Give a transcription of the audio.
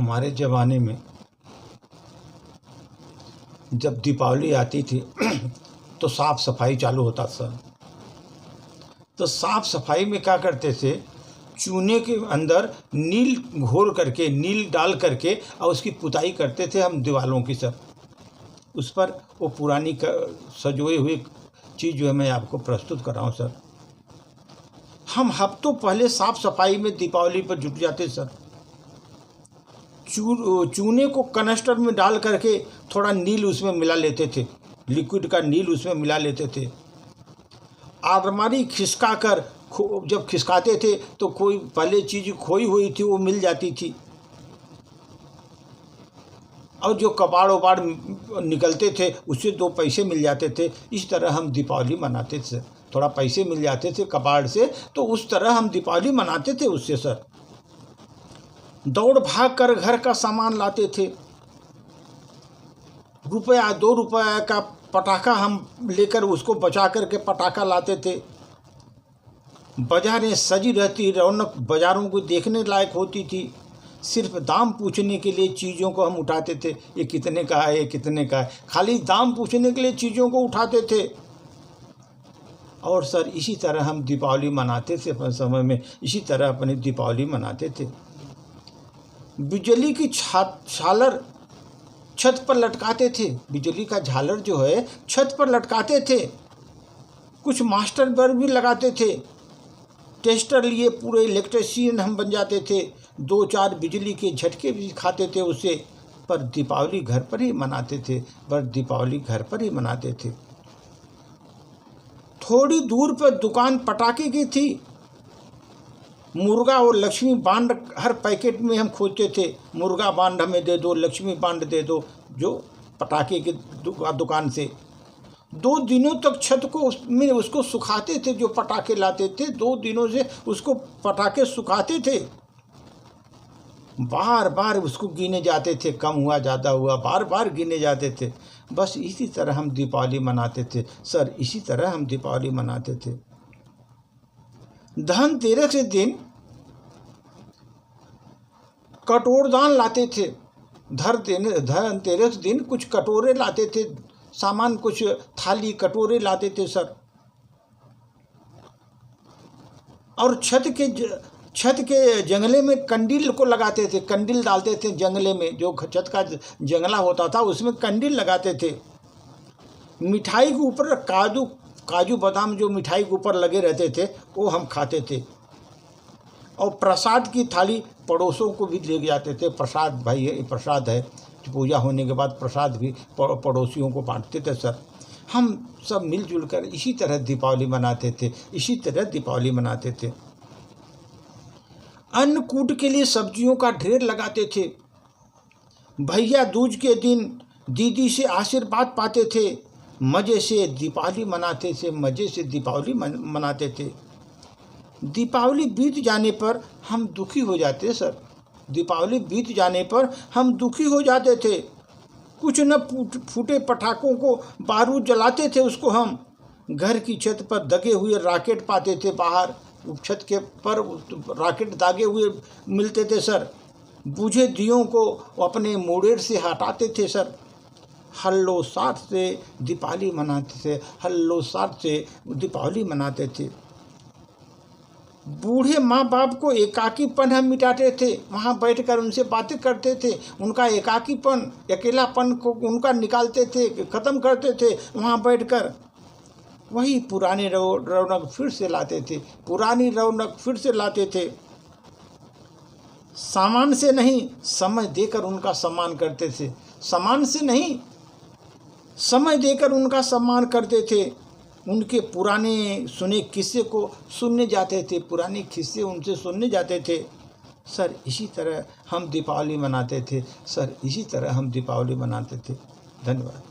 हमारे ज़माने में जब दीपावली आती थी तो साफ सफाई चालू होता था। तो साफ सफाई में क्या करते थे, चूने के अंदर नील घोल करके, नील डाल करके और उसकी पुताई करते थे हम दीवालों की सब। उस पर वो पुरानी सजोए हुए चीज़ जो है मैं आपको प्रस्तुत कर रहा हूँ सर। हम हफ्तों पहले साफ सफाई में दीपावली पर जुट जाते सर। चूने को कनस्टर में डाल करके थोड़ा नील उसमें मिला लेते थे, लिक्विड का नील उसमें मिला लेते थे। अलमारी खिसका कर जब खिसकाते थे तो कोई पहले चीज़ खोई हुई थी वो मिल जाती थी, और जो कबाड़ वबाड़ निकलते थे उससे 2 पैसे मिल जाते थे। इस तरह हम दीपावली मनाते थे, थोड़ा पैसे मिल जाते थे कबाड़ से, तो उस तरह हम दीपावली मनाते थे उससे सर। दौड़ भाग कर घर का सामान लाते थे। रुपया 2 रुपया का पटाखा हम लेकर उसको बचा करके पटाखा लाते थे। बाजारें सजी रहती, रौनक बाज़ारों को देखने लायक होती थी। सिर्फ दाम पूछने के लिए चीज़ों को हम उठाते थे, ये कितने का है, ये कितने का है, खाली दाम पूछने के लिए चीज़ों को उठाते थे। और सर इसी तरह हम दीपावली मनाते थे अपने समय में, इसी तरह अपनी दीपावली मनाते थे। बिजली की झालर छत पर लटकाते थे, बिजली का झालर जो है छत पर लटकाते थे। कुछ मास्टर बल्ब भी लगाते थे। टेस्टर लिए पूरे इलेक्ट्रीशियन हम बन जाते थे। 2-4 बिजली के झटके भी खाते थे उससे। पर दीपावली घर पर ही मनाते थे, थोड़ी दूर पर दुकान पटाखे की थी। मुर्गा और लक्ष्मी बांड हर पैकेट में हम खोजते थे, मुर्गा बांड हमें दे दो, लक्ष्मी बांड दे दो, जो पटाखे की दुकान से। 2 दिनों तक छत को में उसको सुखाते थे, जो पटाखे लाते थे 2 दिनों से उसको पटाखे सुखाते थे। बार बार उसको गिने जाते थे, कम हुआ ज़्यादा हुआ, बार बार गिने जाते थे। बस इसी तरह हम दीपावली मनाते थे सर, इसी तरह हम दीपावली मनाते थे। धनतेरस के दिन कटोरदान लाते थे। धनतेरस दिन कुछ कटोरे लाते थे, सामान कुछ थाली कटोरे लाते थे सर। और छत के जंगले में कंडील को लगाते थे, कंडील डालते थे जंगले में, जो छत का जंगला होता था उसमें कंडील लगाते थे। मिठाई के ऊपर काजू बादाम जो मिठाई के ऊपर लगे रहते थे वो हम खाते थे। और प्रसाद की थाली पड़ोसों को भी ले जाते थे। प्रसाद भाई ये प्रसाद है, पूजा होने के बाद प्रसाद भी पड़ोसियों को बांटते थे सर। हम सब मिलजुल कर इसी तरह दीपावली मनाते थे, अन्नकूट के लिए सब्जियों का ढेर लगाते थे। भैया दूज के दिन दीदी से आशीर्वाद पाते थे। मज़े से दीपावली मनाते थे। दीपावली बीत जाने पर हम दुखी हो जाते सर, थे। कुछ न फूटे पटाखों को बारूद जलाते थे, उसको हम घर की छत पर दगे हुए राकेट पाते थे। बाहर छत के पर राकेट दागे हुए मिलते थे सर। बुझे दियों को अपने मुड़ेर से हटाते थे सर। हल्लोसार से दीपावली मनाते थे। बूढ़े माँ बाप को एकाकीपन हम मिटाते थे, वहाँ बैठकर उनसे बातें करते थे। उनका एकाकीपन, अकेलापन को उनका निकालते थे, ख़त्म करते थे वहाँ बैठकर। वही पुरानी रौनक फिर से लाते थे। सामान से नहीं, समय देकर उनका सम्मान करते थे। समय देकर उनका सम्मान करते थे। उनके पुराने सुने किस्से को सुनने जाते थे, पुराने किस्से उनसे सुनने जाते थे सर। इसी तरह हम दीपावली मनाते थे। धन्यवाद।